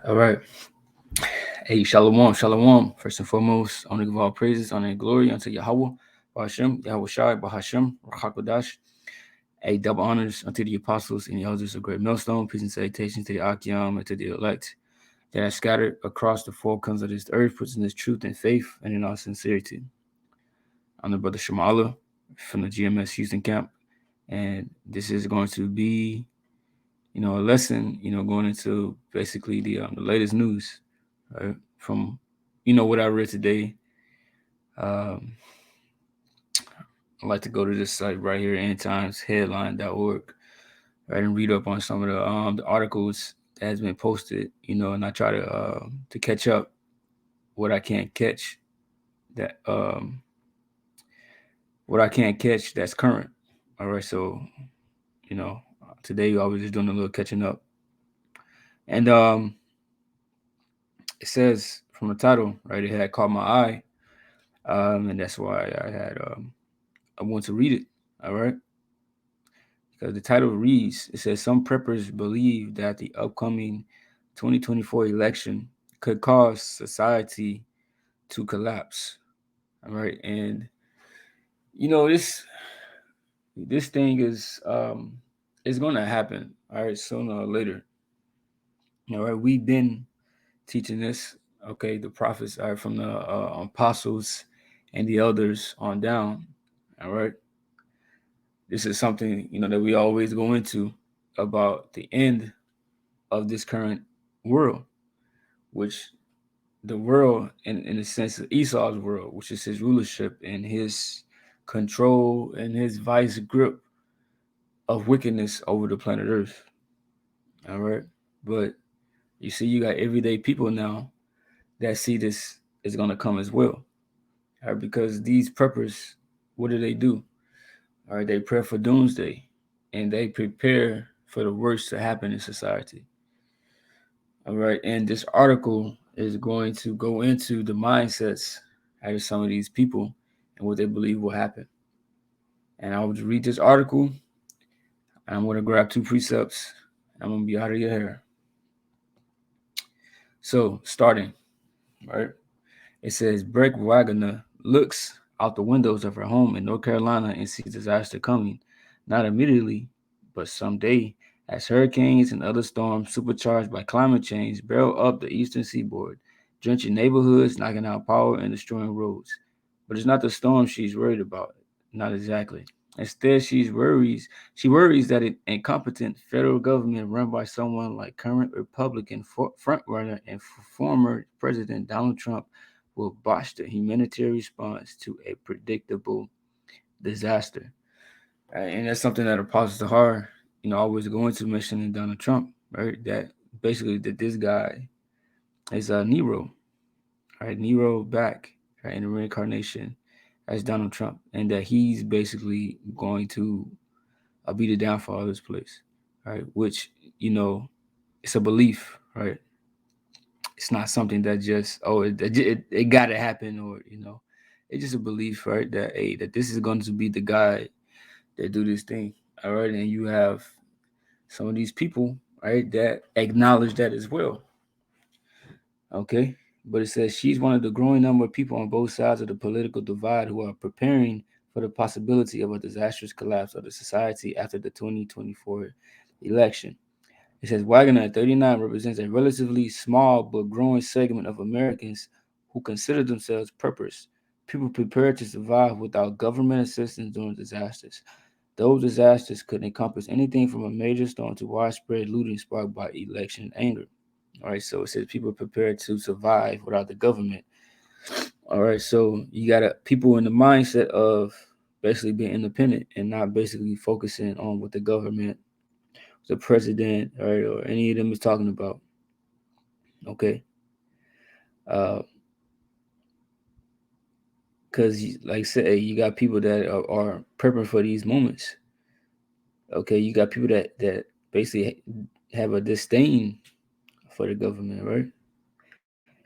All right. Hey, shalom, shalom. First and foremost, I want to give all praises, honor, and glory unto Yahweh, Bahashem, Yahweh Shai, Bahashem, Rachakodash. A double honors unto the apostles and the elders of Great Millstone. Peace and salutations to the Akim and to the elect that are scattered across the four corners of this earth, puts in this truth and faith and in all sincerity. I'm the brother Shamala from the GMS Houston camp, and this is going to be, a lesson, going into basically the latest news, right? From, what I read today. Um, I like to go to this site right here, endtimesheadline.org, right, and read up on some of the articles that has been posted, and I try to catch up what I can't catch that what I can't catch that's current. All right, so you know today I was just doing a little catching up, and it says from the title, right, it had caught my eye, and that's why I want to read it. All right. Because the title reads, it says some preppers believe that the upcoming 2024 election could cause society to collapse. All right, and this thing is going to happen. All right, sooner or later. All right, we've been teaching this. Okay, the prophets are from the apostles and the elders on down. All right, this is something that we always go into about the end of this current world, which the world, in the sense of Esau's world, which is his rulership and his control and his vice grip of wickedness over the planet Earth. All right. But you see, you got everyday people now that see this is going to come as well. All right. Because these preppers, what do? All right. They prepare for doomsday and they prepare for the worst to happen in society. All right. And this article is going to go into the mindsets out of some of these people and what they believe will happen. And I will read this article. And I'm going to grab two precepts. I'm going to be out of your hair. So, starting, right? It says Breck Wagner looks out the windows of her home in North Carolina and sees disaster coming, not immediately, but someday, as hurricanes and other storms supercharged by climate change barrel up the eastern seaboard, drenching neighborhoods, knocking out power, and destroying roads. But it's not the storm she's worried about. Not exactly. Instead, she worries that an incompetent federal government run by someone like current Republican frontrunner and former President Donald Trump will botch the humanitarian response to a predictable disaster. And that's something that Apostle Tahar, always going to mentioning Donald Trump, right? That basically that this guy is Nero, right? Nero back, right, in the reincarnation as Donald Trump, and that he's basically going to be the downfall of this place, right? Which it's a belief, right? It's not something that just it got to happen, or it's just a belief, right? That that this is going to be the guy that do this thing, all right? And you have some of these people, right, that acknowledge that as well, okay? But it says she's one of the growing number of people on both sides of the political divide who are preparing for the possibility of a disastrous collapse of the society after the 2024 election. It says Wagner at 39 represents a relatively small but growing segment of Americans who consider themselves preppers, people prepared to survive without government assistance during disasters. Those disasters could encompass anything from a major storm to widespread looting sparked by election anger. All right, so it says people prepared to survive without the government. All right, so you got people in the mindset of basically being independent and not basically focusing on what the government, the president, or any of them is talking about. Okay, because like I said, you got people that are prepping for these moments. Okay, you got people that basically have a disdain for the government, right?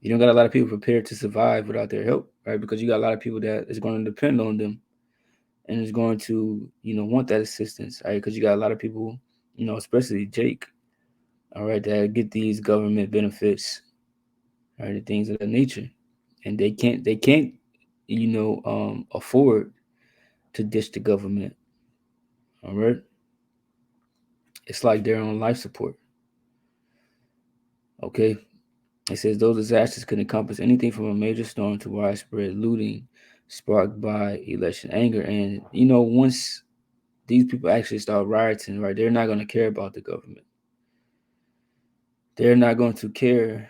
You don't got a lot of people prepared to survive without their help, right? Because you got a lot of people that is going to depend on them and is going to want that assistance, right? Because you got a lot of people, especially Jake, all right, that get these government benefits, all right, and things of that nature, and they can't, afford to ditch the government. All right, it's like they're on life support. Okay, it says those disasters could encompass anything from a major storm to widespread looting sparked by election anger. And once these people actually start rioting, right, they're not going to care about the government. They're not going to care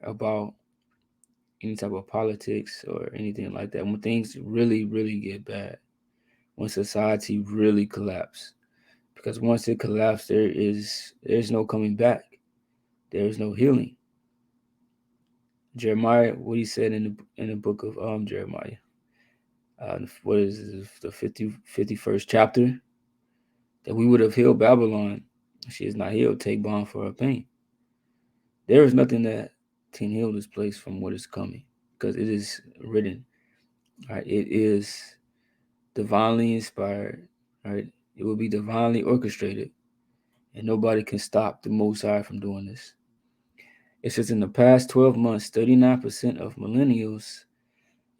about any type of politics or anything like that. When things really, really get bad, when society really collapse, because once it collapses, there's no coming back. There is no healing. Jeremiah, what he said in the book of Jeremiah, what is it, the 51st chapter, that we would have healed Babylon. She is not healed. Take balm for her pain. There is nothing that can heal this place from what is coming, because it is written. Right, it is divinely inspired. Right, it will be divinely orchestrated, and nobody can stop the Most High from doing this. It says in the past 12 months, 39% of millennials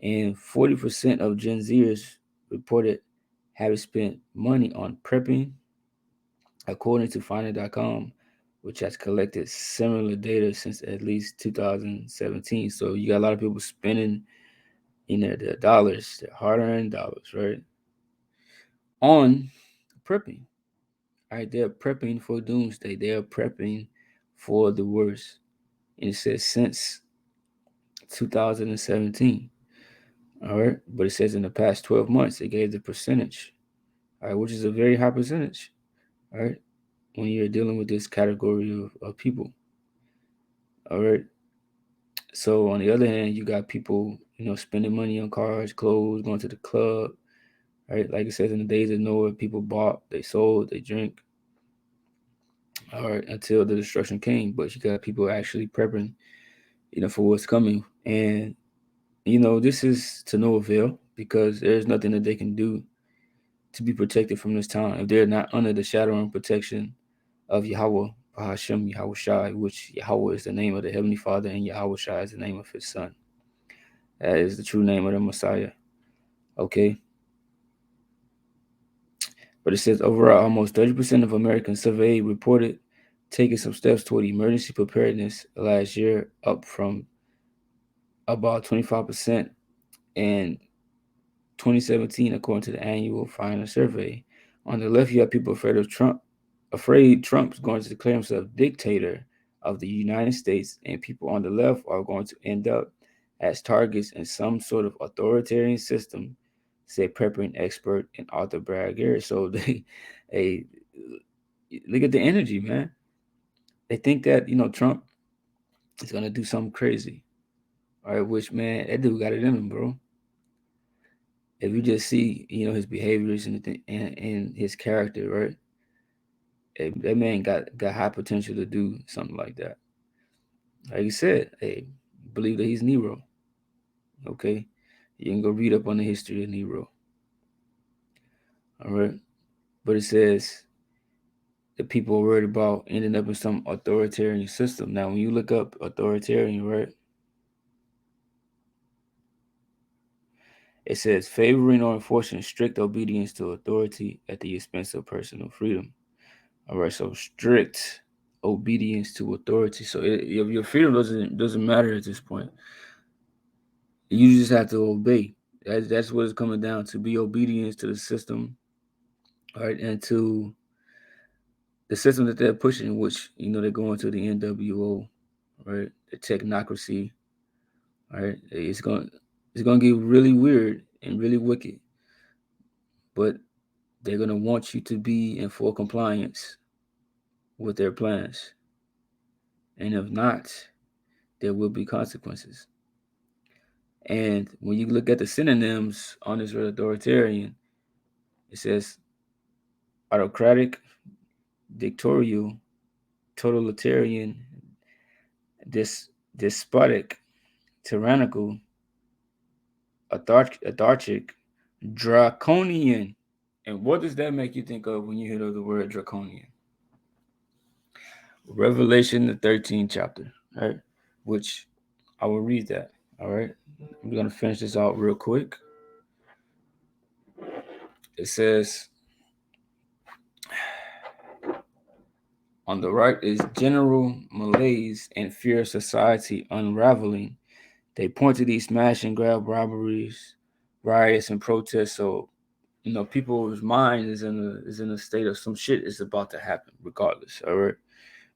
and 40% of Gen Zers reported having spent money on prepping, according to Finder.com, which has collected similar data since at least 2017. So you got a lot of people spending their dollars, their hard-earned dollars, right, on prepping. Right, they're prepping for doomsday. They're prepping for the worst. And it says since 2017. All right, but it says in the past 12 months, it gave the percentage, all right, which is a very high percentage, all right, when you're dealing with this category of people. All right, so on the other hand, you got people, spending money on cars, clothes, going to the club, right? Like it says in the days of Noah, people bought, they sold, they drink, all right, until the destruction came. But you got people actually prepping, for what's coming. And, this is to no avail, because there's nothing that they can do to be protected from this time if they're not under the shadow and protection of Yahweh, Hashem, Yahweh Shai, which Yahweh is the name of the Heavenly Father, and Yahweh Shai is the name of his Son. That is the true name of the Messiah. Okay. But it says overall, almost 30% of Americans surveyed reported taking some steps toward emergency preparedness last year, up from about 25% in 2017, according to the annual Finder survey. On the left, you have people afraid Trump's going to declare himself dictator of the United States, and people on the left are going to end up as targets in some sort of authoritarian system, say prepping expert and author Brad Garrett. So hey, look at the energy, man. They think that Trump is gonna do something crazy. All right, which, man, that dude got it in him, bro. If you just see his behaviors and his character, right? That man got high potential to do something like that. Like you said, hey, believe that he's Nero. Okay, you can go read up on the history of Nero. All right, but it says that people are worried about ending up in some authoritarian system. Now, when you look up authoritarian, right, it says favoring or enforcing strict obedience to authority at the expense of personal freedom. All right, so strict obedience to authority. So your freedom doesn't matter at this point. You just have to obey. That's what it's coming down to. Be obedience to the system, right, and to the system that they're pushing, which they're going to the NWO, right, the technocracy, right. It's going to get really weird and really wicked, but they're going to want you to be in full compliance with their plans, and if not, there will be consequences. And when you look at the synonyms on this word authoritarian, it says autocratic, dictatorial, totalitarian, despotic, tyrannical, autarchic, draconian. And what does that make you think of when you hear the word draconian? Revelation, the 13th chapter, right? Which I will read that. All right. I'm going to finish this out real quick. It says, on the right is general malaise and fear of society unraveling. They point to these smash and grab robberies, riots, and protests. So, people's mind is in a state of some shit is about to happen, regardless. All right.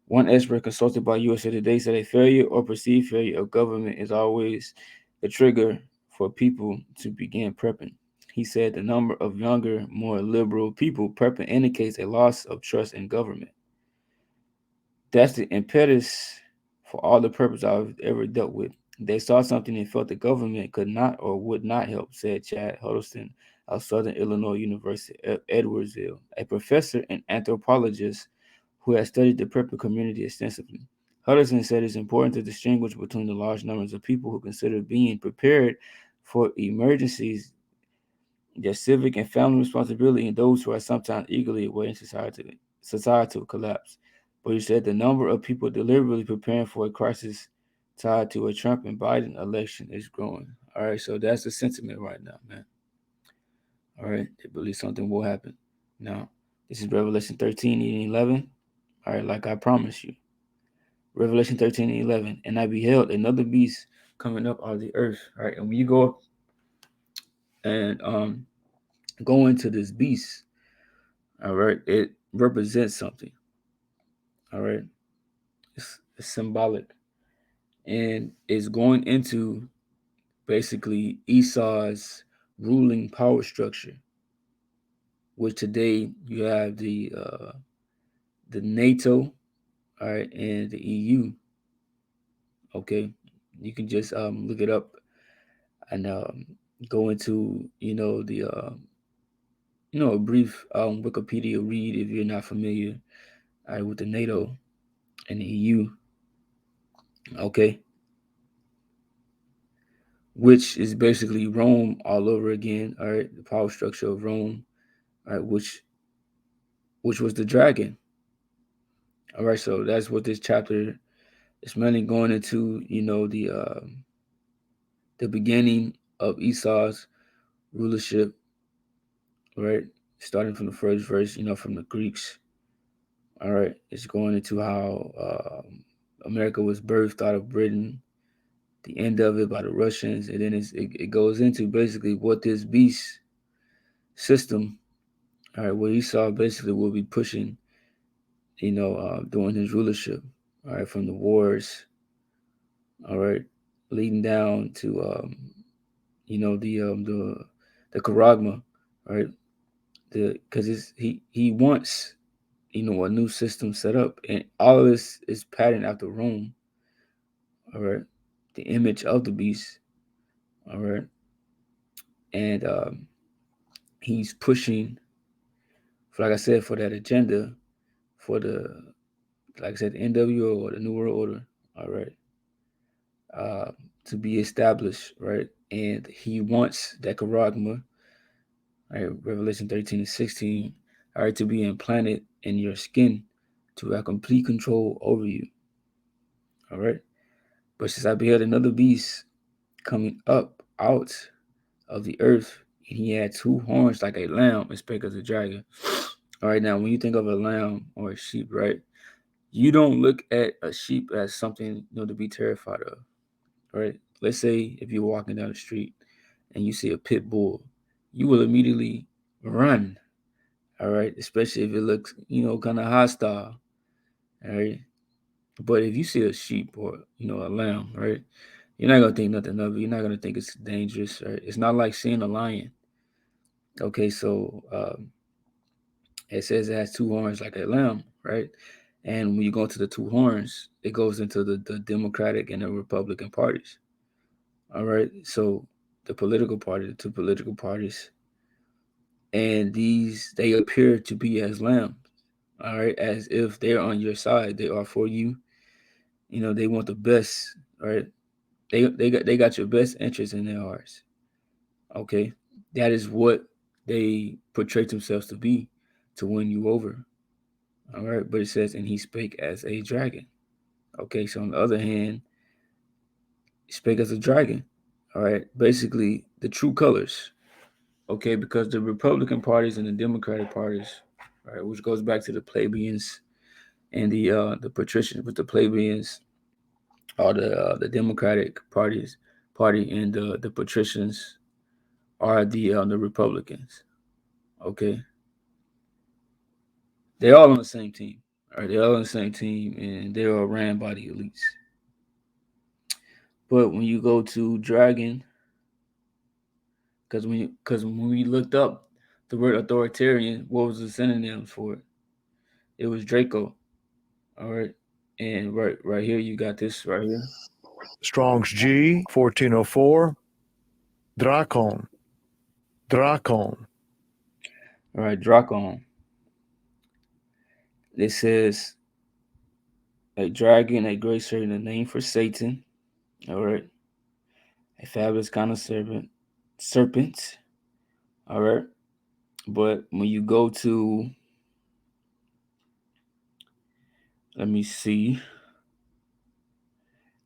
One expert consulted by USA Today said a failure or perceived failure of government is always the trigger for people to begin prepping. He said the number of younger, more liberal people prepping indicates a loss of trust in government. That's the impetus for all the preppers I've ever dealt with. They saw something and felt the government could not or would not help, said Chad Huddleston of Southern Illinois University at Edwardsville, a professor and anthropologist who has studied the prepper community extensively. Huddleston said it's important to distinguish between the large numbers of people who consider being prepared for emergencies, their civic and family responsibility, and those who are sometimes eagerly awaiting societal collapse. But he said the number of people deliberately preparing for a crisis tied to a Trump and Biden election is growing. All right, so that's the sentiment right now, man. All right, they believe something will happen. Now, this is Revelation 13 and 11. All right, like I promised you. Revelation 13 and 11. And I beheld another beast coming up out of the earth. All right, and when you go up and go into this beast, all right, it represents something. All right, it's symbolic, and it's going into basically Esau's ruling power structure, which today you have the NATO, all right, and the EU. Okay, you can just look it up and go into a brief Wikipedia read if you're not familiar, all right, with the NATO and the EU. Okay, which is basically Rome all over again. All right, the power structure of Rome. All right, which was the dragon. All right, so that's what this chapter is mainly going into. The beginning of Esau's rulership. Right, starting from the first verse. From the Greeks. All right, it's going into how America was birthed out of Britain, the end of it by the Russians, and then it goes into basically what this beast system, all right, what Esau basically will be pushing, during his rulership, all right, from the wars, all right, leading down to, the Charagma, right, because he wants, a new system set up, and all of this is patterned after Rome, all right, the image of the beast, all right, and he's pushing, like I said, for that agenda, for the, like I said, the NWO or the New World Order, all right, uh, to be established, right? And he wants that charagma, right? Revelation 13 and 16, all right, to be implanted in your skin to have complete control over you, all right? But since I beheld another beast coming up out of the earth, and he had two horns like a lamb, and spake as a dragon. All right, now when you think of a lamb or a sheep, right? You don't look at a sheep as something to be terrified of, right? Let's say if you're walking down the street and you see a pit bull, you will immediately run, all right? Especially if it looks, kind of hostile, all right? But if you see a sheep or a lamb, right? You're not gonna think nothing of it. You're not gonna think it's dangerous, right? It's not like seeing a lion. Okay, so it says it has two horns like a lamb, right? And when you go to the two horns, it goes into the Democratic and the Republican parties. All right. So the political party, the two political parties, and they appear to be as lambs. All right, as if they're on your side. They are for you. They want the best, right? They got your best interest in their hearts. Okay. That is what they portray themselves to be, to win you over. All right, but it says, and he spake as a dragon. Okay, so on the other hand, he spake as a dragon. All right, basically the true colors. Okay, because the Republican parties and the Democratic parties, right, which goes back to the plebeians and the patricians, but the plebeians are the Democratic party, and the patricians are the Republicans. Okay, they're all on the same team. All right, they're all on the same team, and they're all ran by the elites. But when you go to Dragon, because when we looked up the word authoritarian, what was the synonyms for it? It was Draco. All right, and right here you got this right here. Strong's G 1404. Dracon. Dracon. All right, Dracon. It says a dragon, a great serpent, a name for Satan. All right, a fabulous kind of serpent. All right, but when you go to, let me see,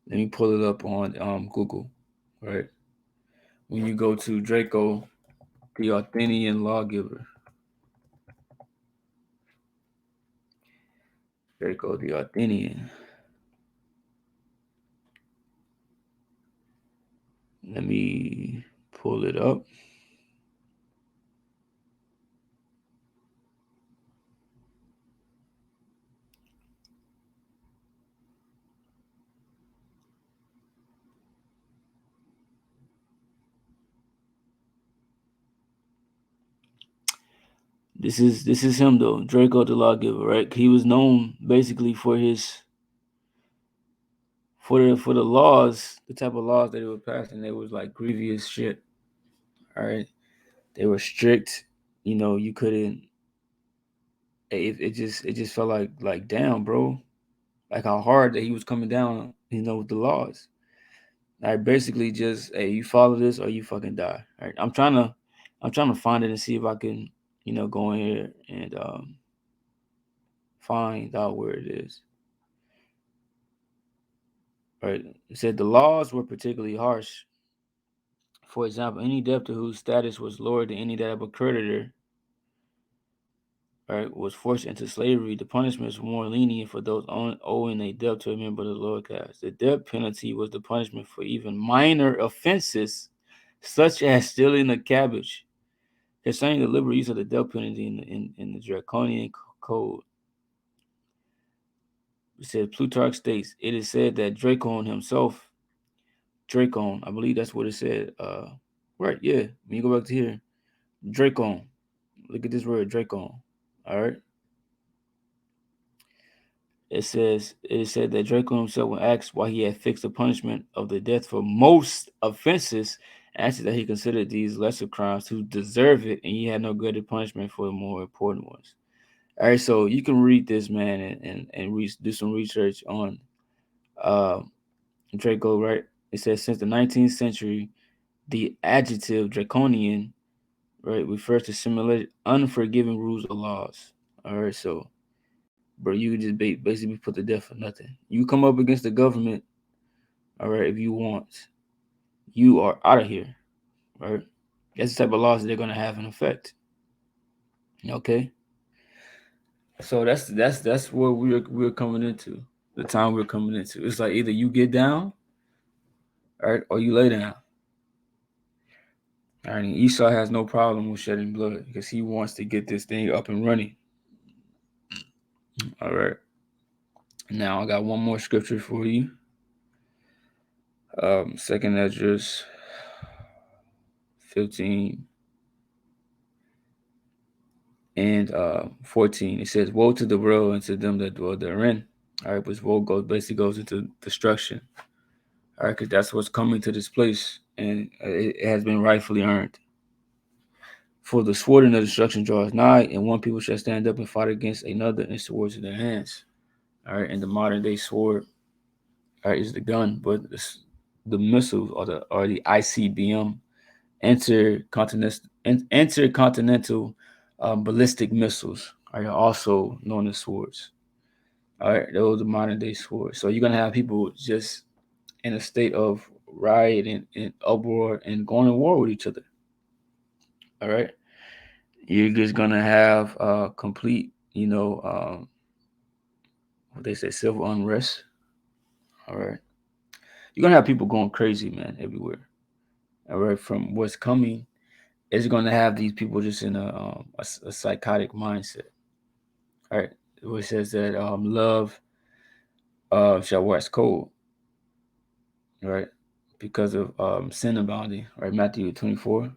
let me pull it up on Google. Right, when you go to Draco, the Athenian lawgiver. Draco, the Athenian. Let me pull it up. This is him though, Draco the lawgiver, right? He was known basically for his for the laws, the type of laws that he was passing. They was like grievous shit. All right, they were strict. You couldn't. It just felt like damn, bro, like how hard that he was coming down. With the laws. Like basically just hey, you follow this or you fucking die. All right, I'm trying to find it and see if I can go in here and find out where it is. Right. It said the laws were particularly harsh. For example, any debtor whose status was lower than any that of a creditor, right, was forced into slavery. The punishments were more lenient for those owing a debt to a member of the lower caste. The death penalty was the punishment for even minor offenses, such as stealing a cabbage. Concerning the liberal use of the death penalty in the draconian code, it said Plutarch states it is said that Dracon himself, Dracon, I believe that's what it said. Right, yeah. When you go back to here, Dracon. Look at this word, Dracon. All right. It said that Draco himself, when asked why he had fixed the punishment of the death for most offenses, answered that he considered these lesser crimes to deserve it, and he had no greater punishment for the more important ones. All right, so you can read this, man, and do some research on uh, Draco. Right? It says since the 19th century, the adjective draconian, right, refers to similar unforgiving rules or laws. All right, so bro, you could just basically put to death for nothing. You come up against the government, all right, if you want, you are out of here, right? That's the type of laws that they're gonna have in effect. Okay, so that's what we're coming into. The time we're coming into. It's like either you get down, all right, or you lay down. All right, and Esau has no problem with shedding blood because he wants to get this thing up and running. All right. Now I got one more scripture for you. Second Esdras 15 and 14. It says, "Woe to the world and to them that dwell therein." All right, which woe basically goes into destruction. All right, because that's what's coming to this place, and it has been rightfully earned. For the sword and the destruction draws nigh, and one people shall stand up and fight against another, and swords in their hands. All right, and the modern day sword, all right, is the gun, but the missiles or the ICBM, intercontinental ballistic missiles. are also known as swords. All right, those are modern day swords. So you're gonna have people just in a state of riot and uproar and going to war with each other. All right, you're just gonna have complete, what they say, civil unrest. All right, you're gonna have people going crazy, man, everywhere. All right, from what's coming, it's gonna have these people just in a psychotic mindset. All right, which says that love shall wax cold, right? Because of sin abounding, right? Matthew 24.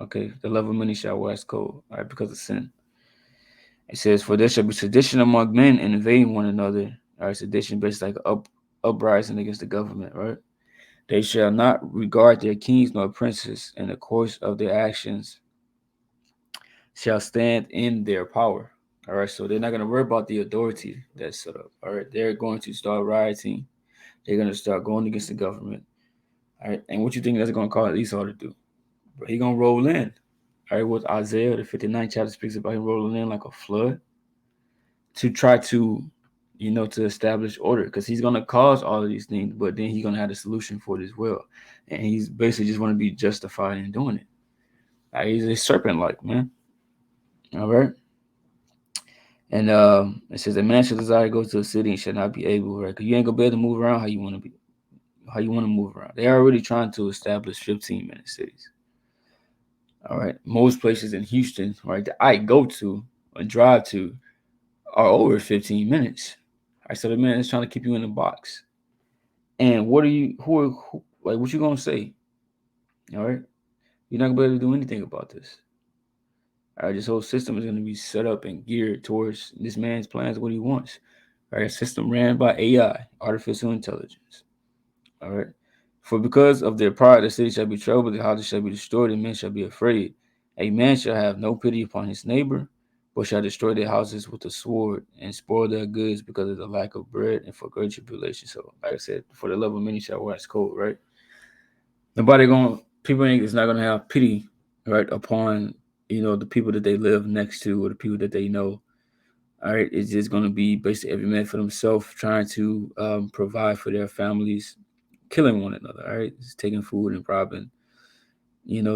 Okay, the love of many shall wax cold, right? Because of sin. It says, "For there shall be sedition among men, and invading one another." All right, sedition basically like uprising against the government, right? They shall not regard their kings nor princes, and the course of their actions shall stand in their power. All right, so they're not going to worry about the authority that's set up. All right, they're going to start rioting. They're going to start going against the government. All right, and what you think that's going to cause Esau to do? But he going to roll in. All right, what Isaiah, the 59th chapter, speaks about him rolling in like a flood to try to, to establish order, because he's going to cause all of these things, but then he's going to have a solution for it as well. And he's basically just want to be justified in doing it. All right, he's a serpent like, man. All right. And it says a man shall desire to go to a city and shall not be able, right? Because you ain't gonna be able to move around how you want to be, how you want to move around. They're already trying to establish 15-minute cities. All right, most places in Houston, right, that I go to and drive to are over 15 minutes. All right, so the man is trying to keep you in a box. And what are you? Who like? What you gonna say? All right, you're not gonna be able to do anything about this. All right, this whole system is gonna be set up and geared towards this man's plans, what he wants. All right, a system ran by AI, artificial intelligence. All right. For because of their pride, the city shall be troubled, the houses shall be destroyed, and men shall be afraid. A man shall have no pity upon his neighbor, but shall destroy their houses with the sword and spoil their goods because of the lack of bread and for great tribulation. So, like I said, for the love of many shall wax cold, right? Nobody gonna people ain't is not gonna have pity, right, upon the people that they live next to or the people that they know. All right, it's just gonna be basically every man for themselves, trying to provide for their families, killing one another. All right, just taking food and robbing,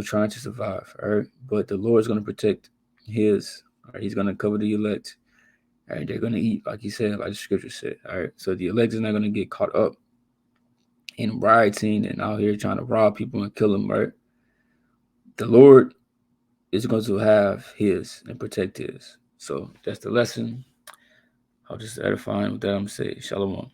trying to survive. All right, but the Lord's gonna protect His. All right, He's gonna cover the elect. All right, they're gonna eat, like He said, like the Scripture said. All right, so the elect is not gonna get caught up in rioting and out here trying to rob people and kill them. Right, the Lord is going to have His and protect His. So that's the lesson. I'll just edifying with that. I'm saying, Shalom.